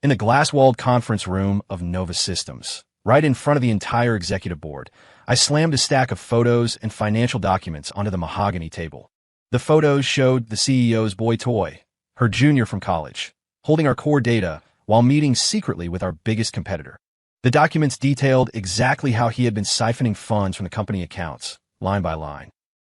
in the glass-walled conference room of Nova Systems, right in front of the entire executive board. I slammed a stack of photos and financial documents onto the mahogany table. The photos showed the CEO's boy toy, her junior from college, holding our core data while meeting secretly with our biggest competitor. The documents detailed exactly how he had been siphoning funds from the company accounts, line by line.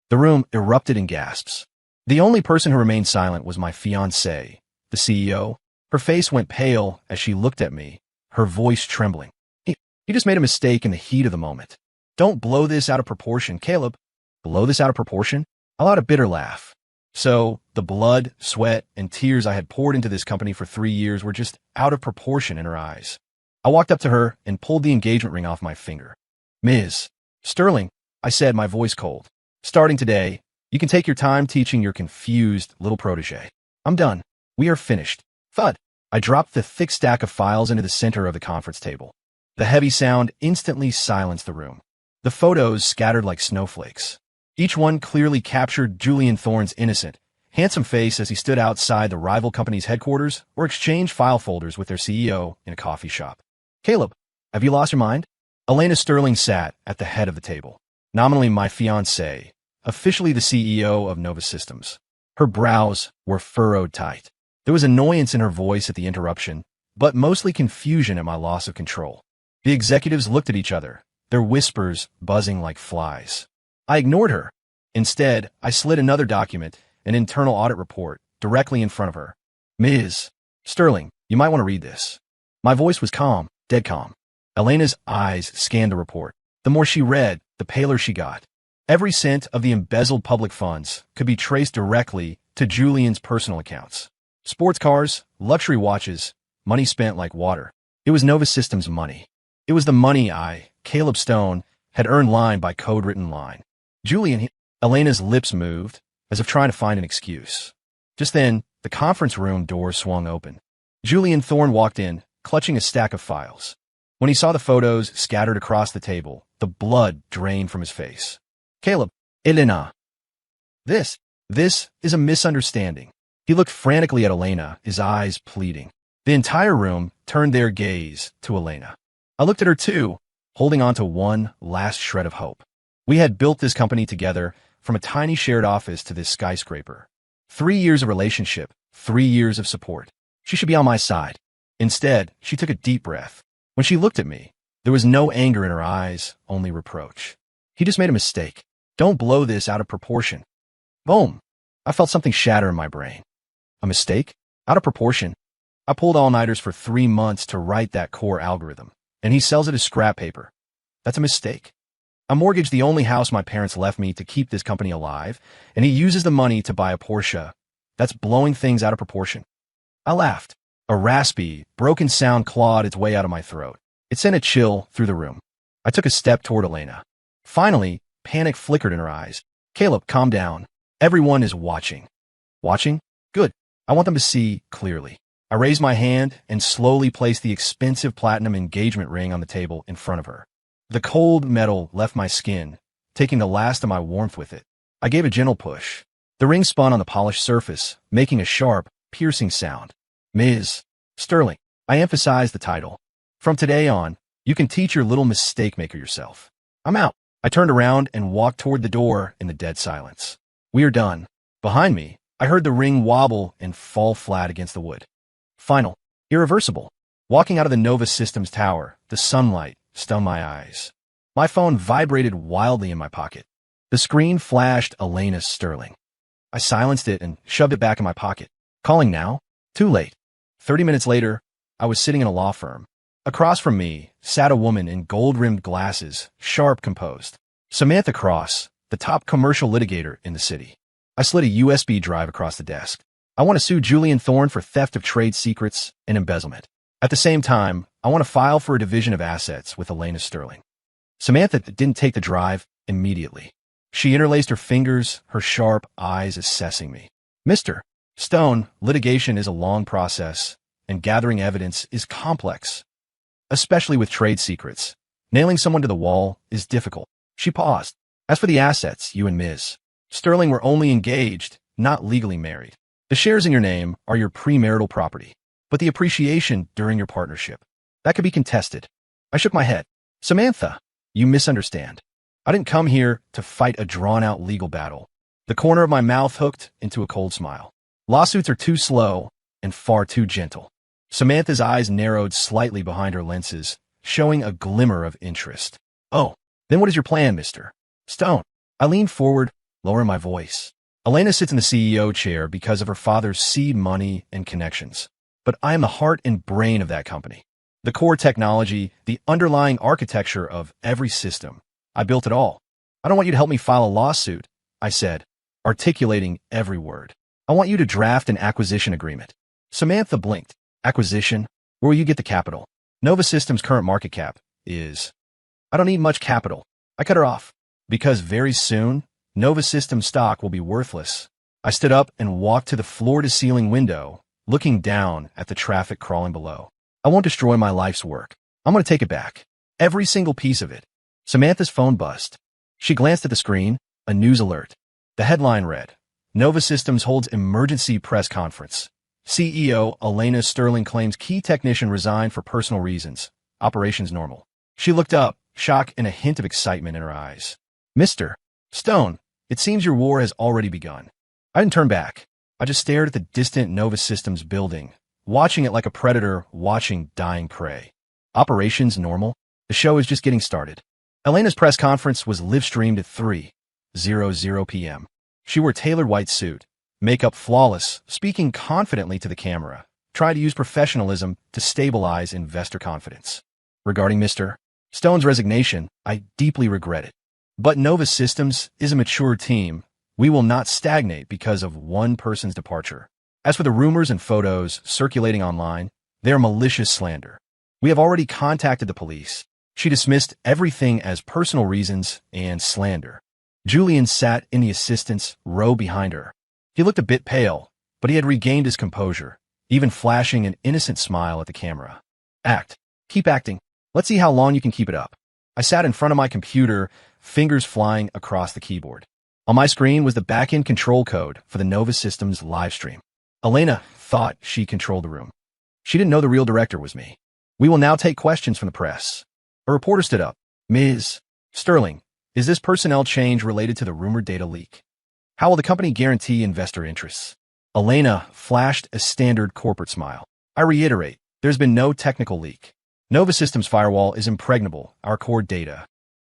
The room erupted in gasps. The only person who remained silent was my fiancée, the CEO. Her face went pale as she looked at me, her voice trembling. He just made a mistake in the heat of the moment. Don't blow this out of proportion, Caleb. Blow this out of proportion? I let a bitter laugh. So, the blood, sweat, and tears I had poured into this company for 3 years were just out of proportion in her eyes. I walked up to her and pulled the engagement ring off my finger. Ms. Sterling, I said, my voice cold. Starting today, you can take your time teaching your confused little protege. I'm done. We are finished. Thud. I dropped the thick stack of files into the center of the conference table. The heavy sound instantly silenced the room. The photos scattered like snowflakes. Each one clearly captured Julian Thorne's innocent, handsome face as he stood outside the rival company's headquarters or exchanged file folders with their CEO in a coffee shop. Caleb, have you lost your mind? Elena Sterling sat at the head of the table, nominally my fiancée, officially the CEO of Nova Systems. Her brows were furrowed tight. There was annoyance in her voice at the interruption, but mostly confusion at my loss of control. The executives looked at each other, their whispers buzzing like flies. I ignored her. Instead, I slid another document, an internal audit report, directly in front of her. Ms. Sterling, you might want to read this. My voice was calm, dead calm. Elena's eyes scanned the report. The more she read, the paler she got. Every cent of the embezzled public funds could be traced directly to Julian's personal accounts. Sports cars, luxury watches, money spent like water. It was Nova Systems money. It was the money I, Caleb Stone, had earned line by code-written line. Julian, Elena's lips moved, as if trying to find an excuse. Just then, the conference room door swung open. Julian Thorne walked in, clutching a stack of files. When he saw the photos scattered across the table, the blood drained from his face. Caleb, Elena. This is a misunderstanding. He looked frantically at Elena, his eyes pleading. The entire room turned their gaze to Elena. I looked at her too, holding on to one last shred of hope. We had built this company together, from a tiny shared office to this skyscraper. 3 years of relationship, 3 years of support. She should be on my side. Instead, she took a deep breath. When she looked at me, there was no anger in her eyes, only reproach. He just made a mistake. Don't blow this out of proportion. Boom. I felt something shatter in my brain. A mistake? Out of proportion? I pulled all-nighters for 3 months to write that core algorithm, and he sells it as scrap paper. That's a mistake. I mortgaged the only house my parents left me to keep this company alive, and he uses the money to buy a Porsche. That's blowing things out of proportion. I laughed. A raspy, broken sound clawed its way out of my throat. It sent a chill through the room. I took a step toward Elena. Finally, panic flickered in her eyes. Caleb, calm down. Everyone is watching. Watching? Good. I want them to see clearly. I raised my hand and slowly placed the expensive platinum engagement ring on the table in front of her. The cold metal left my skin, taking the last of my warmth with it. I gave a gentle push. The ring spun on the polished surface, making a sharp, piercing sound. Ms. Sterling, I emphasized the title. From today on, you can teach your little mistake maker yourself. I'm out. I turned around and walked toward the door in the dead silence. We are done. Behind me, I heard the ring wobble and fall flat against the wood. Final. Irreversible. Walking out of the Nova Systems tower, the sunlight stung my eyes. My phone vibrated wildly in my pocket. The screen flashed Elena Sterling. I silenced it and shoved it back in my pocket. Calling now? Too late. 30 minutes later, I was sitting in a law firm. Across from me sat a woman in gold-rimmed glasses, sharp, composed. Samantha Cross, the top commercial litigator in the city. I slid a USB drive across the desk. I want to sue Julian Thorne for theft of trade secrets and embezzlement. At the same time, I want to file for a division of assets with Elena Sterling. Samantha didn't take the drive immediately. She interlaced her fingers, her sharp eyes assessing me. Mr. Stone, litigation is a long process, and gathering evidence is complex, especially with trade secrets. Nailing someone to the wall is difficult. She paused. As for the assets, you and Ms. Sterling were only engaged, not legally married. The shares in your name are your premarital property. but the appreciation during your partnership. That could be contested. I shook my head. Samantha, you misunderstand. I didn't come here to fight a drawn-out legal battle. The corner of my mouth hooked into a cold smile. Lawsuits are too slow and far too gentle. Samantha's eyes narrowed slightly behind her lenses, showing a glimmer of interest. Oh, then what is your plan, Mr. Stone? I leaned forward, lowering my voice. Elena sits in the CEO chair because of her father's seed money and connections. But I am the heart and brain of that company. The core technology, the underlying architecture of every system. I built it all. I don't want you to help me file a lawsuit, I said, articulating every word. I want you to draft an acquisition agreement. Samantha blinked. Acquisition? Where will you get the capital? Nova Systems' current market cap is... I don't need much capital. I cut her off. Because very soon, Nova Systems stock will be worthless. I stood up and walked to the floor-to-ceiling window, looking down at the traffic crawling below. I won't destroy my life's work. I'm going to take it back. Every single piece of it. Samantha's phone buzzed. She glanced at the screen, a news alert. The headline read, Nova Systems holds emergency press conference. CEO Elena Sterling claims key technician resigned for personal reasons. Operations normal. She looked up, shock and a hint of excitement in her eyes. Mr. Stone, it seems your war has already begun. I didn't turn back. I just stared at the distant Nova Systems building, watching it like a predator watching dying prey. Operations normal? The show is just getting started. Elena's press conference was live-streamed at 3:00 p.m. She wore a tailored white suit, makeup flawless, speaking confidently to the camera, trying to use professionalism to stabilize investor confidence. Regarding Mr. Stone's resignation, I deeply regret it. But Nova Systems is a mature team. We will not stagnate because of one person's departure. As for the rumors and photos circulating online, they are malicious slander. We have already contacted the police. She dismissed everything as personal reasons and slander. Julian sat in the assistant's row behind her. He looked a bit pale, but he had regained his composure, even flashing an innocent smile at the camera. Act. Keep acting. Let's see how long you can keep it up. I sat in front of my computer, fingers flying across the keyboard. On my screen was the back-end control code for the Nova Systems livestream. Elena thought she controlled the room. She didn't know the real director was me. We will now take questions from the press. A reporter stood up. Ms. Sterling, is this personnel change related to the rumored data leak? How will the company guarantee investor interests? Elena flashed a standard corporate smile. I reiterate, there's been no technical leak. Nova Systems firewall is impregnable, our core data.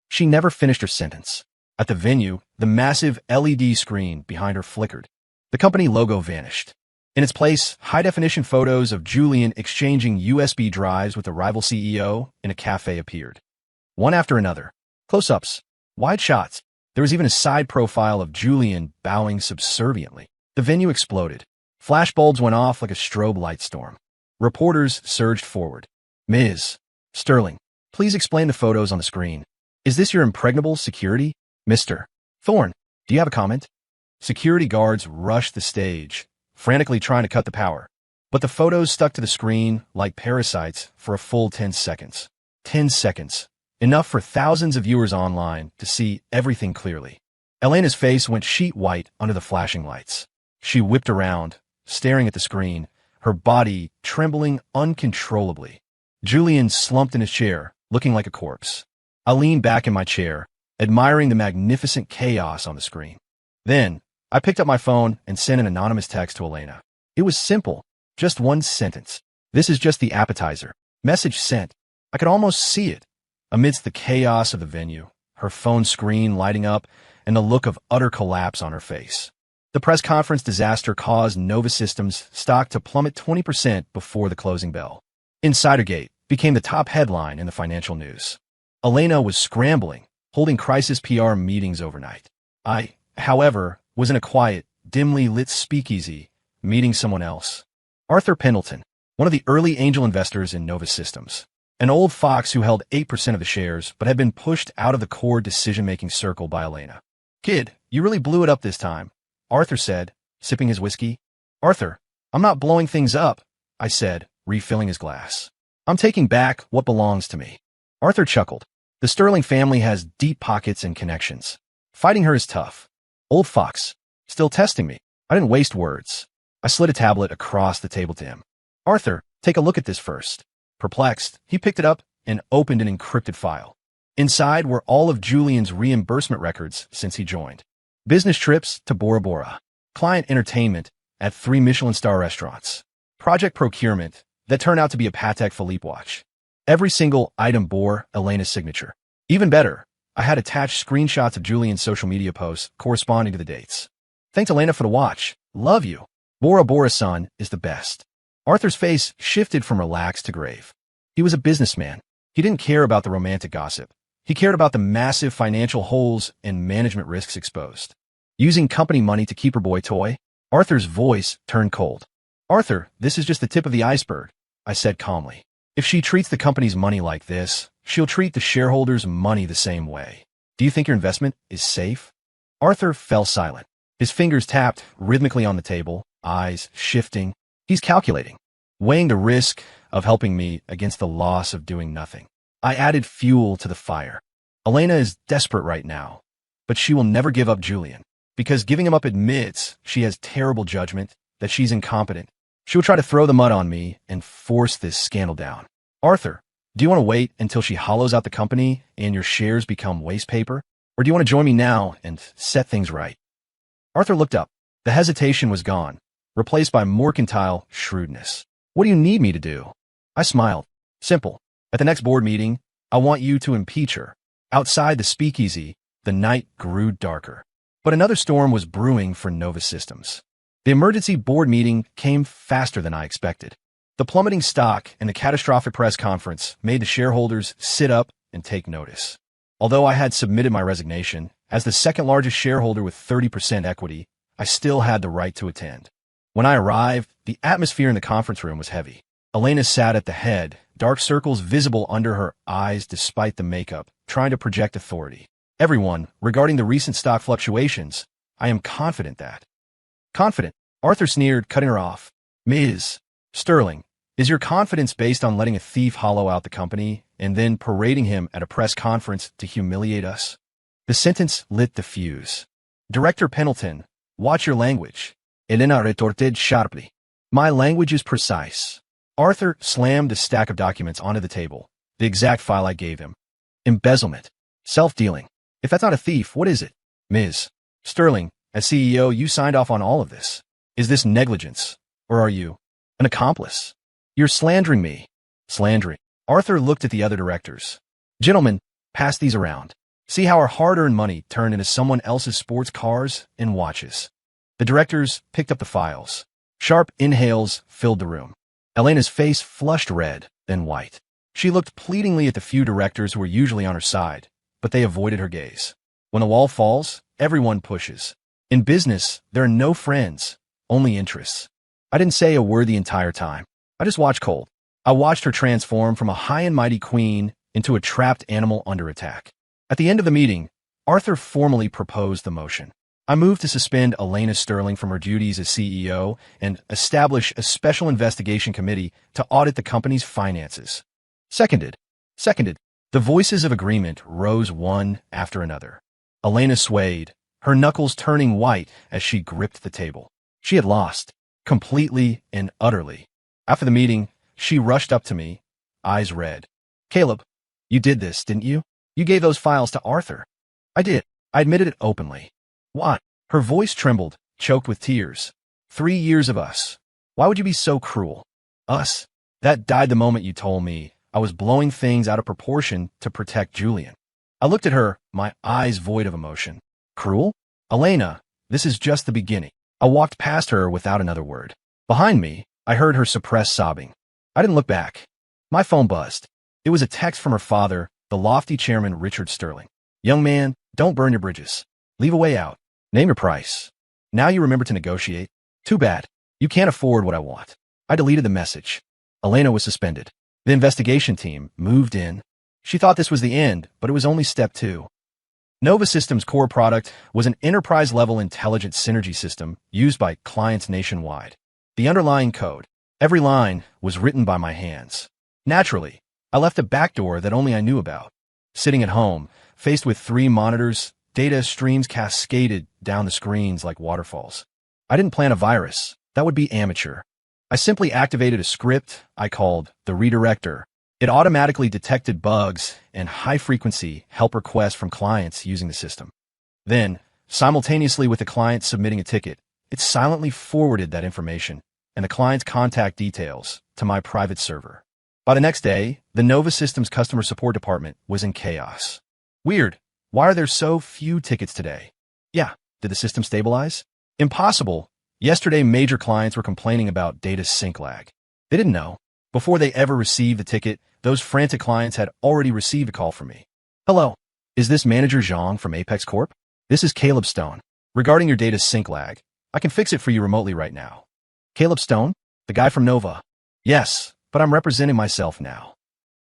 She never finished her sentence. At the venue, the massive LED screen behind her flickered. The company logo vanished. In its place, high-definition photos of Julian exchanging USB drives with the rival CEO in a cafe appeared. One after another. Close-ups. Wide shots. There was even a side profile of Julian bowing subserviently. The venue exploded. Flashbulbs went off like a strobe light storm. Reporters surged forward. Ms. Sterling, please explain the photos on the screen. Is this your impregnable security? Mr. Thorne, do you have a comment? Security guards rushed the stage, frantically trying to cut the power. But the photos stuck to the screen like parasites for a full 10 seconds. 10 seconds. Enough for thousands of viewers online to see everything clearly. Elena's face went sheet white under the flashing lights. She whipped around, staring at the screen, her body trembling uncontrollably. Julian slumped in his chair, looking like a corpse. I leaned back in my chair, admiring the magnificent chaos on the screen. Then, I picked up my phone and sent an anonymous text to Elena. It was simple, just one sentence. This is just the appetizer. Message sent. I could almost see it. Amidst the chaos of the venue, her phone screen lighting up and the look of utter collapse on her face. The press conference disaster caused Nova Systems stock to plummet 20% before the closing bell. Insidergate became the top headline in the financial news. Elena was scrambling, holding crisis PR meetings overnight. I, however, was in a quiet, dimly lit speakeasy, meeting someone else. Arthur Pendleton, one of the early angel investors in Nova Systems. An old fox who held 8% of the shares but had been pushed out of the core decision-making circle by Elena. Kid, you really blew it up this time, Arthur said, sipping his whiskey. Arthur, I'm not blowing things up, I said, refilling his glass. I'm taking back what belongs to me. Arthur chuckled. The Sterling family has deep pockets and connections. Fighting her is tough. Old fox, still testing me. I didn't waste words. I slid a tablet across the table to him. Arthur, Take a look at this first. Perplexed, he picked it up and opened an encrypted file. Inside were all of Julian's reimbursement records since he joined. Business trips to Bora Bora. Client entertainment at 3 Michelin star restaurants. Project procurement that turned out to be a Patek Philippe watch. Every single item bore Elena's signature. Even better, I had attached screenshots of Julian's social media posts corresponding to the dates. Thanks, Elena, for the watch. Love you. Bora Bora-san is the best. Arthur's face shifted from relaxed to grave. He was a businessman. He didn't care about the romantic gossip. He cared about the massive financial holes and management risks exposed. Using company money to keep her boy toy? Arthur's voice turned cold. Arthur, this is just the tip of the iceberg, I said calmly. If she treats the company's money like this, she'll treat the shareholders' money the same way. Do you think your investment is safe? Arthur fell silent. His fingers tapped rhythmically on the table, eyes shifting. He's calculating, weighing the risk of helping me against the loss of doing nothing. I added fuel to the fire. Elena is desperate right now, but she will never give up Julian, because giving him up admits she has terrible judgment, that she's incompetent. She will try to throw the mud on me and force this scandal down. Arthur, do you want to wait until she hollows out the company and your shares become waste paper? Or do you want to join me now and set things right? Arthur looked up. The hesitation was gone, replaced by mercantile shrewdness. What do you need me to do? I smiled. Simple. At the next board meeting, I want you to impeach her. Outside the speakeasy, the night grew darker. But another storm was brewing for Nova Systems. The emergency board meeting came faster than I expected. The plummeting stock and the catastrophic press conference made the shareholders sit up and take notice. Although I had submitted my resignation, as the second largest shareholder with 30% equity, I still had the right to attend. When I arrived, the atmosphere in the conference room was heavy. Elena sat at the head, dark circles visible under her eyes despite the makeup, trying to project authority. Everyone, regarding the recent stock fluctuations, I am confident that. Confident, Arthur sneered, cutting her off. Ms. Sterling, is your confidence based on letting a thief hollow out the company and then parading him at a press conference to humiliate us? The sentence lit the fuse. Director Pendleton, watch your language. Elena retorted sharply. My language is precise. Arthur slammed a stack of documents onto the table, the exact file I gave him. Embezzlement. Self-dealing. If that's not a thief, what is it? Ms. Sterling, as CEO, you signed off on all of this. Is this negligence? Or are you an accomplice? You're slandering me. Slandering. Arthur looked at the other directors. Gentlemen, pass these around. See how our hard-earned money turned into someone else's sports cars and watches. The directors picked up the files. Sharp inhales filled the room. Elena's face flushed red, then white. She looked pleadingly at the few directors who were usually on her side, but they avoided her gaze. When the wall falls, everyone pushes. In business, there are no friends, only interests. I didn't say a word the entire time. I just watched cold. I watched her transform from a high and mighty queen into a trapped animal under attack. At the end of the meeting, Arthur formally proposed the motion. I moved to suspend Elena Sterling from her duties as CEO and establish a special investigation committee to audit the company's finances. Seconded. Seconded. The voices of agreement rose one after another. Elena swayed, her knuckles turning white as she gripped the table. She had lost, completely and utterly. After the meeting, she rushed up to me, eyes red. Caleb, you did this, didn't you? You gave those files to Arthur. I did. I admitted it openly. What? Her voice trembled, choked with tears. 3 years of us. Why would you be so cruel? Us? That died the moment you told me I was blowing things out of proportion to protect Julian. I looked at her, my eyes void of emotion. Cruel? Elena, this is just the beginning. I walked past her without another word. Behind me, I heard her suppressed sobbing. I didn't look back. My phone buzzed. It was a text from her father, the lofty chairman Richard Sterling. Young man, don't burn your bridges. Leave a way out. Name your price. Now you remember to negotiate? Too bad. You can't afford what I want. I deleted the message. Elena was suspended. The investigation team moved in. She thought this was the end, but it was only step 2. Nova Systems' core product was an enterprise-level intelligent synergy system used by clients nationwide. The underlying code, every line, was written by my hands. Naturally, I left a backdoor that only I knew about. Sitting at home, faced with 3 monitors, data streams cascaded down the screens like waterfalls. I didn't plan a virus. That would be amateur. I simply activated a script I called the redirector. It automatically detected bugs and high-frequency help requests from clients using the system. Then, simultaneously with the client submitting a ticket, it silently forwarded that information and the client's contact details to my private server. By the next day, the Nova Systems customer support department was in chaos. Weird. Why are there so few tickets today? Yeah, did the system stabilize? Impossible. Yesterday, major clients were complaining about data sync lag. They didn't know. Before they ever received the ticket, those frantic clients had already received a call from me. Hello, is this Manager Zhang from Apex Corp? This is Caleb Stone. Regarding your data sync lag, I can fix it for you remotely right now. Caleb Stone? The guy from Nova? Yes, but I'm representing myself now.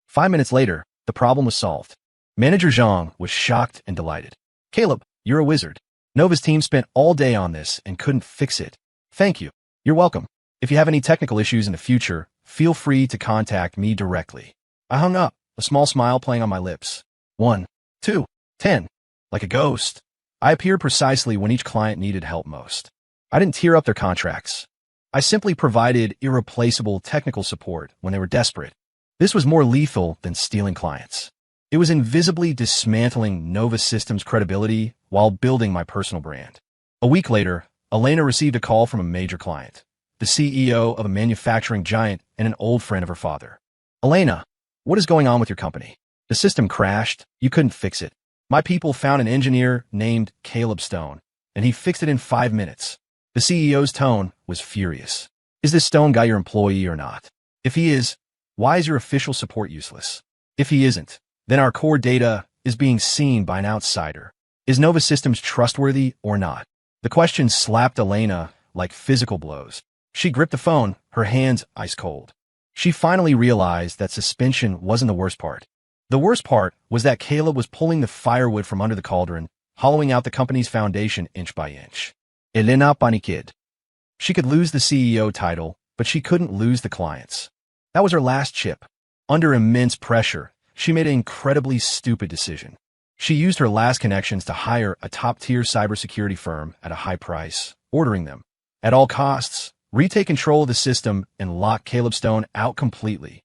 5 minutes later, the problem was solved. Manager Zhang was shocked and delighted. Caleb, you're a wizard. Nova's team spent all day on this and couldn't fix it. Thank you. You're welcome. If you have any technical issues in the future, feel free to contact me directly. I hung up, a small smile playing on my lips. 1, 2, 10. Like a ghost. I appeared precisely when each client needed help most. I didn't tear up their contracts. I simply provided irreplaceable technical support when they were desperate. This was more lethal than stealing clients. It was invisibly dismantling Nova Systems' credibility while building my personal brand. A week later, Elena received a call from a major client, the CEO of a manufacturing giant and an old friend of her father. Elena, what is going on with your company? The system crashed. You couldn't fix it. My people found an engineer named Caleb Stone, and he fixed it in 5 minutes. The CEO's tone was furious. Is this Stone guy your employee or not? If he is, why is your official support useless? If he isn't, then our core data is being seen by an outsider. Is Nova Systems trustworthy or not? The question slapped Elena like physical blows. She gripped the phone, her hands ice cold. She finally realized that suspension wasn't the worst part. The worst part was that Caleb was pulling the firewood from under the cauldron, hollowing out the company's foundation inch by inch. Elena paniqued. She could lose the CEO title, but she couldn't lose the clients. That was her last chip. Under immense pressure, she made an incredibly stupid decision. She used her last connections to hire a top-tier cybersecurity firm at a high price, ordering them, at all costs, retake control of the system and lock Caleb Stone out completely.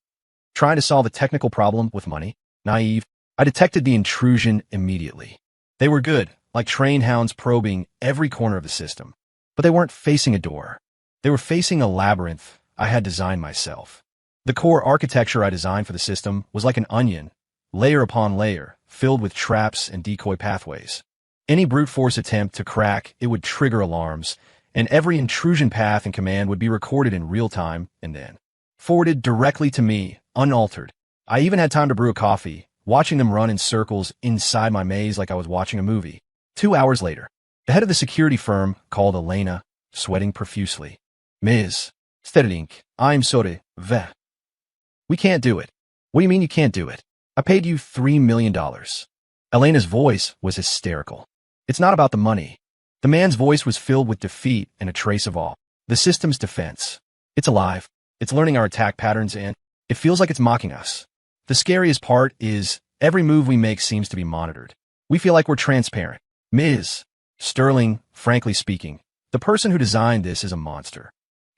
Trying to solve a technical problem with money? Naive. I detected the intrusion immediately. They were good, like trained hounds probing every corner of the system. But they weren't facing a door. They were facing a labyrinth I had designed myself. The core architecture I designed for the system was like an onion, layer upon layer, filled with traps and decoy pathways. Any brute force attempt to crack it would trigger alarms, and every intrusion path and command would be recorded in real time and then forwarded directly to me, unaltered. I even had time to brew a coffee, watching them run in circles inside my maze like I was watching a movie. 2 hours later, the head of the security firm called Elena, sweating profusely. Ms. Sterling, I'm sorry, we can't do it. What do you mean you can't do it? I paid you $3 million. Elena's voice was hysterical. It's not about the money. The man's voice was filled with defeat and a trace of awe. The system's defense. It's alive. It's learning our attack patterns and it feels like it's mocking us. The scariest part is every move we make seems to be monitored. We feel like we're transparent. Ms. Sterling, frankly speaking, the person who designed this is a monster.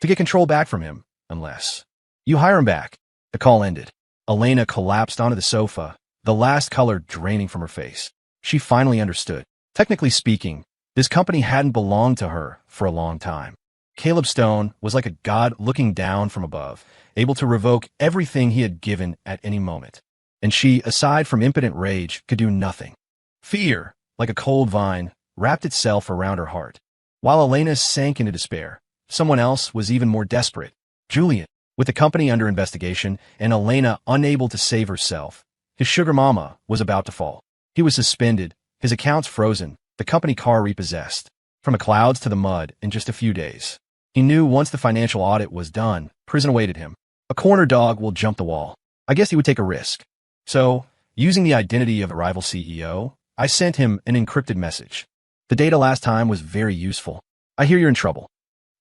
To get control back from him, unless you hire him back. The call ended. Elena collapsed onto the sofa, the last color draining from her face. She finally understood. Technically speaking, this company hadn't belonged to her for a long time. Caleb Stone was like a god looking down from above, able to revoke everything he had given at any moment. And she, aside from impotent rage, could do nothing. Fear, like a cold vine, wrapped itself around her heart. While Elena sank into despair, someone else was even more desperate. Julian, with the company under investigation and Elena unable to save herself, his sugar mama was about to fall. He was suspended, his accounts frozen, the company car repossessed. From the clouds to the mud in just a few days. He knew once the financial audit was done, prison awaited him. A corner dog will jump the wall. I guess he would take a risk. So, using the identity of a rival CEO, I sent him an encrypted message. The data last time was very useful. I hear you're in trouble.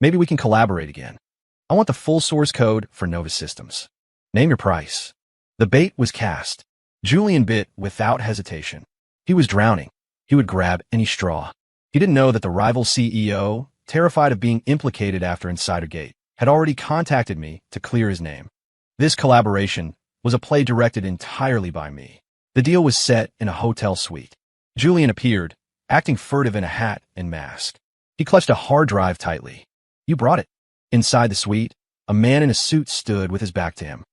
Maybe we can collaborate again. I want the full source code for Nova Systems. Name your price. The bait was cast. Julian bit without hesitation. He was drowning. He would grab any straw. He didn't know that the rival CEO, terrified of being implicated after Insidergate, had already contacted me to clear his name. This collaboration was a play directed entirely by me. The deal was set in a hotel suite. Julian appeared, acting furtive in a hat and mask. He clutched a hard drive tightly. "You brought it." Inside the suite, a man in a suit stood with his back to him.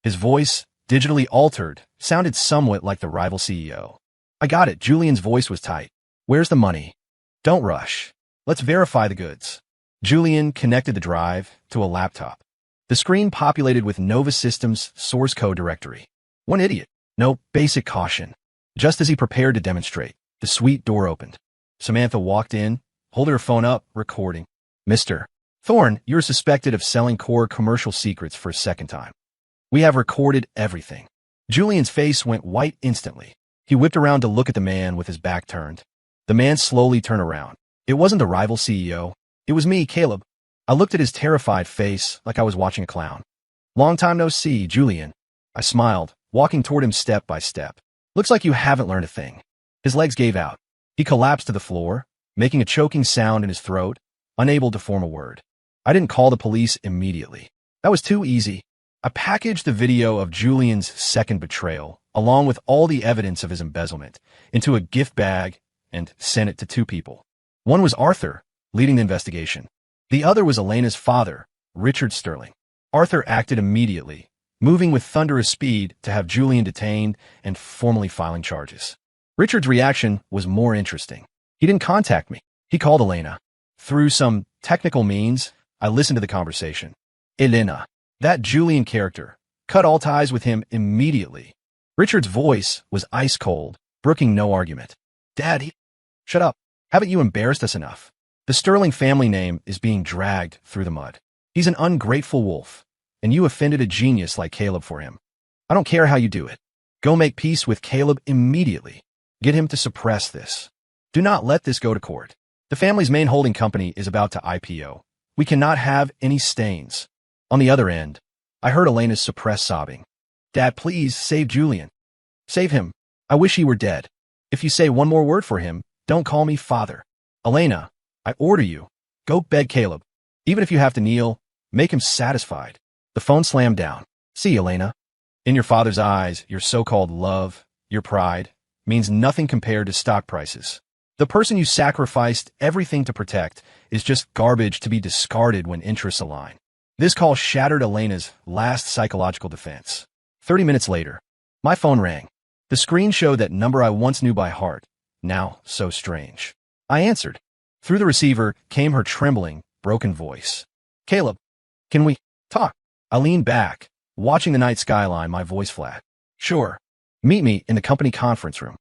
His voice, digitally altered, sounded somewhat like the rival CEO. "I got it." Julian's voice was tight. "Where's the money?" "Don't rush. Let's verify the goods." Julian connected the drive to a laptop. The screen populated with Nova Systems' source code directory. One idiot. No basic caution. Just as he prepared to demonstrate, the suite door opened. Samantha walked in, holding her phone up, recording. "Mr. Thorne, you're suspected of selling core commercial secrets for a second time. We have recorded everything." Julian's face went white instantly. He whipped around to look at the man with his back turned. The man slowly turned around. It wasn't the rival CEO. It was me, Caleb. I looked at his terrified face like I was watching a clown. "Long time no see, Julian." I smiled, walking toward him step by step. "Looks like you haven't learned a thing." His legs gave out. He collapsed to the floor, making a choking sound in his throat, unable to form a word. I didn't call the police immediately. That was too easy. I packaged the video of Julian's second betrayal, along with all the evidence of his embezzlement, into a gift bag and sent it to two people. One was Arthur, leading the investigation. The other was Elena's father, Richard Sterling. Arthur acted immediately, moving with thunderous speed to have Julian detained and formally filing charges. Richard's reaction was more interesting. He didn't contact me. He called Elena. Through some technical means, I listened to the conversation. Elena, that Julian character, cut all ties with him immediately. Richard's voice was ice cold, brooking no argument. "Dad, shut up. Haven't you embarrassed us enough? The Sterling family name is being dragged through the mud. He's an ungrateful wolf, and you offended a genius like Caleb for him. I don't care how you do it. Go make peace with Caleb immediately. Get him to suppress this. Do not let this go to court. The family's main holding company is about to IPO. We cannot have any stains." On the other end, I heard Elena's suppressed sobbing. "Dad, please save Julian. Save him. I wish he were dead. If you say one more word for him, don't call me father. Elena, I order you. Go beg Caleb. Even if you have to kneel, make him satisfied." The phone slammed down. "See, Elena, in your father's eyes, your so-called love, your pride, means nothing compared to stock prices. The person you sacrificed everything to protect is just garbage to be discarded when interests align." This call shattered Elena's last psychological defense. 30 minutes later, my phone rang. The screen showed that number I once knew by heart, now so strange. I answered. Through the receiver came her trembling, broken voice. "Caleb, can we talk?" I leaned back, watching the night skyline, my voice flat. "Sure. Meet me in the company conference room.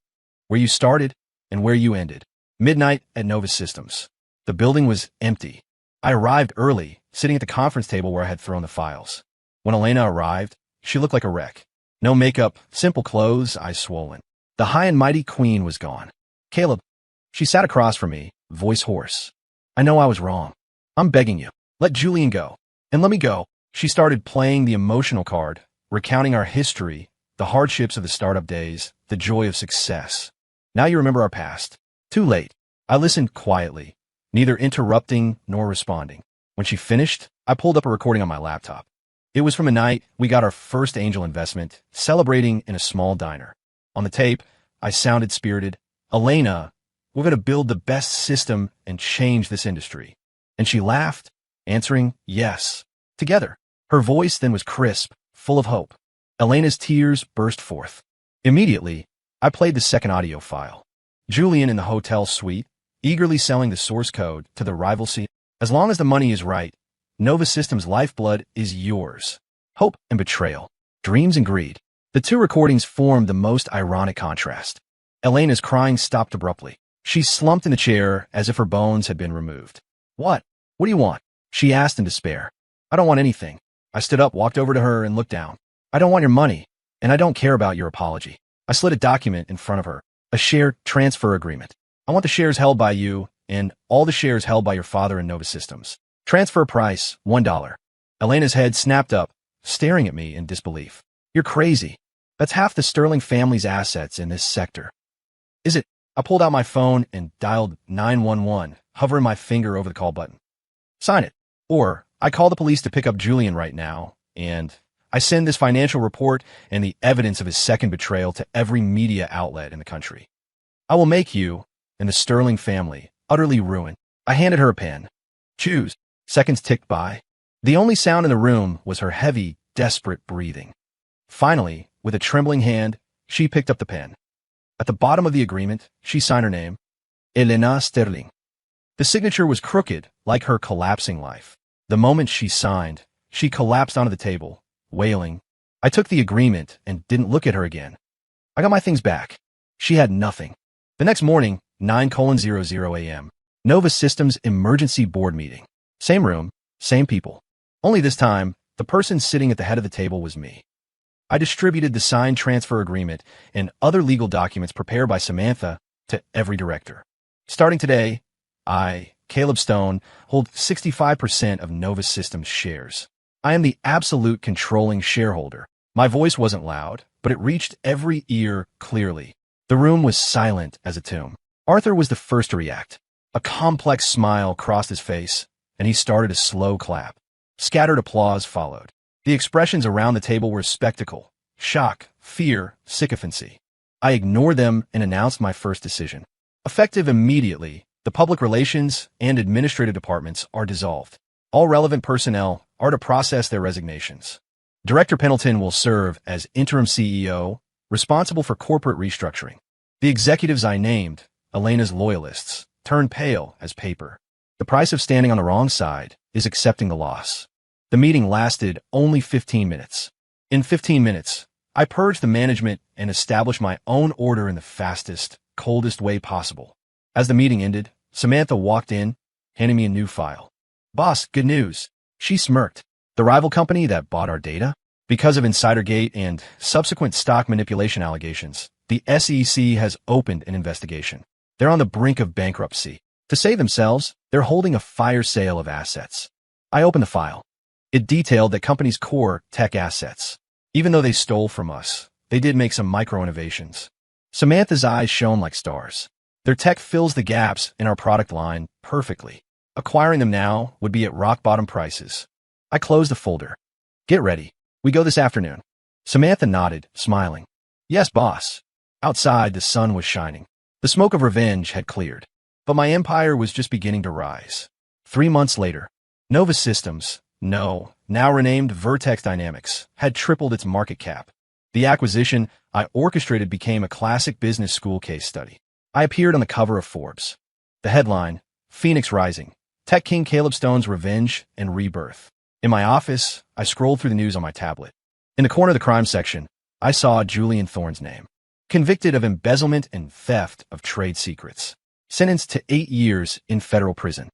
Where you started and where you ended. Midnight at Nova Systems." The building was empty. I arrived early, sitting at the conference table where I had thrown the files. When Elena arrived, she looked like a wreck. No makeup, simple clothes, eyes swollen. The high and mighty queen was gone. "Caleb." She sat across from me, voice hoarse. "I know I was wrong. I'm begging you. Let Julian go. And let me go." She started playing the emotional card, recounting our history, the hardships of the startup days, the joy of success. "Now you remember our past." Too late. I listened quietly, neither interrupting nor responding. When she finished, I pulled up a recording on my laptop. It was from a night we got our first angel investment, celebrating in a small diner. On the tape, I sounded spirited. "Elena, we're going to build the best system and change this industry." And she laughed, answering, "Yes." Together. Her voice then was crisp, full of hope. Elena's tears burst forth. Immediately, I played the second audio file. Julian in the hotel suite, eagerly selling the source code to the rival CEO. "As long as the money is right, Nova Systems' lifeblood is yours." Hope and betrayal, dreams and greed. The two recordings formed the most ironic contrast. Elena's crying stopped abruptly. She slumped in the chair as if her bones had been removed. What do you want?" she asked in despair. "I don't want anything." I stood up, walked over to her, and looked down. "I don't want your money, and I don't care about your apology." I slid a document in front of her, a share transfer agreement. "I want the shares held by you and all the shares held by your father in Nova Systems. Transfer price, $1. Elena's head snapped up, staring at me in disbelief. "You're crazy. That's half the Sterling family's assets in this sector." "Is it?" I pulled out my phone and dialed 911, hovering my finger over the call button. "Sign it, or I call the police to pick up Julian right now, and I send this financial report and the evidence of his second betrayal to every media outlet in the country. I will make you and the Sterling family utterly ruined. I handed her a pen. Choose. Seconds ticked by. The only sound in the room was her heavy, desperate breathing. Finally, with a trembling hand, she picked up the pen. At the bottom of the agreement, she signed her name, Elena Sterling. The signature was crooked, like her collapsing life. The moment she signed, she collapsed onto the table, wailing. I took the agreement and didn't look at her again. I got my things back. She had nothing. The next morning, 9:00 a.m., Nova Systems Emergency Board meeting. Same room, same people. Only this time, the person sitting at the head of the table was me. I distributed the signed transfer agreement and other legal documents prepared by Samantha to every director. Starting today, I, Caleb Stone, hold 65% of Nova Systems shares. I am the absolute controlling shareholder. My voice wasn't loud, but it reached every ear clearly. The room was silent as a tomb. Arthur was the first to react. A complex smile crossed his face, and he started a slow clap. Scattered applause followed. The expressions around the table were spectacle, shock, fear, sycophancy. I ignored them and announced my first decision. Effective immediately, the public relations and administrative departments are dissolved. All relevant personnel are to process their resignations. Director Pendleton will serve as interim CEO, responsible for corporate restructuring. The executives I named, Elena's loyalists, turned pale as paper. The price of standing on the wrong side is accepting the loss. The meeting lasted only 15 minutes. In 15 minutes, I purged the management and established my own order in the fastest, coldest way possible. As the meeting ended, Samantha walked in, handing me a new file. Boss, good news. She smirked. The rival company that bought our data? Because of Insidergate and subsequent stock manipulation allegations, the SEC has opened an investigation. They're on the brink of bankruptcy. To save themselves, they're holding a fire sale of assets. I opened the file. It detailed the company's core tech assets. Even though they stole from us, they did make some micro-innovations. Samantha's eyes shone like stars. Their tech fills the gaps in our product line perfectly. Acquiring them now would be at rock-bottom prices. I closed the folder. Get ready. We go this afternoon. Samantha nodded, smiling. Yes, boss. Outside, the sun was shining. The smoke of revenge had cleared. But my empire was just beginning to rise. 3 months later, Nova Systems, now renamed Vertex Dynamics, had tripled its market cap. The acquisition I orchestrated became a classic business school case study. I appeared on the cover of Forbes. The headline, Phoenix Rising, Tech King Caleb Stone's Revenge and Rebirth. In my office, I scrolled through the news on my tablet. In the corner of the crime section, I saw Julian Thorne's name. Convicted of embezzlement and theft of trade secrets. Sentenced to 8 years in federal prison.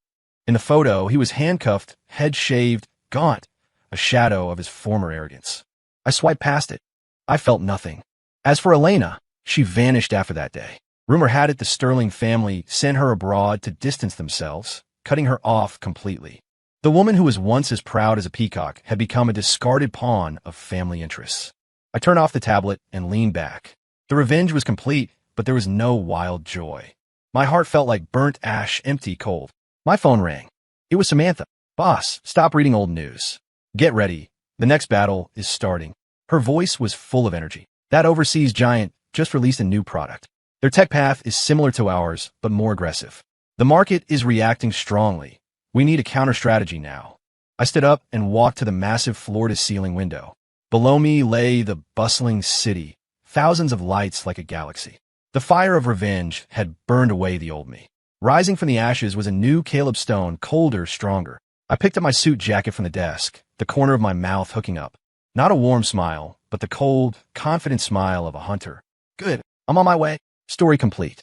In the photo, he was handcuffed, head shaved, gaunt, a shadow of his former arrogance. I swiped past it. I felt nothing. As for Elena, she vanished after that day. Rumor had it the Sterling family sent her abroad to distance themselves, cutting her off completely. The woman who was once as proud as a peacock had become a discarded pawn of family interests. I turned off the tablet and leaned back. The revenge was complete, but there was no wild joy. My heart felt like burnt ash, empty, cold. My phone rang. It was Samantha. Boss, stop reading old news. Get ready. The next battle is starting. Her voice was full of energy. That overseas giant just released a new product. Their tech path is similar to ours, but more aggressive. The market is reacting strongly. We need a counter strategy now. I stood up and walked to the massive floor-to-ceiling window. Below me lay the bustling city, thousands of lights like a galaxy. The fire of revenge had burned away the old me. Rising from the ashes was a new Caleb Stone, colder, stronger. I picked up my suit jacket from the desk, the corner of my mouth hooking up. Not a warm smile, but the cold, confident smile of a hunter. Good, I'm on my way. Story complete.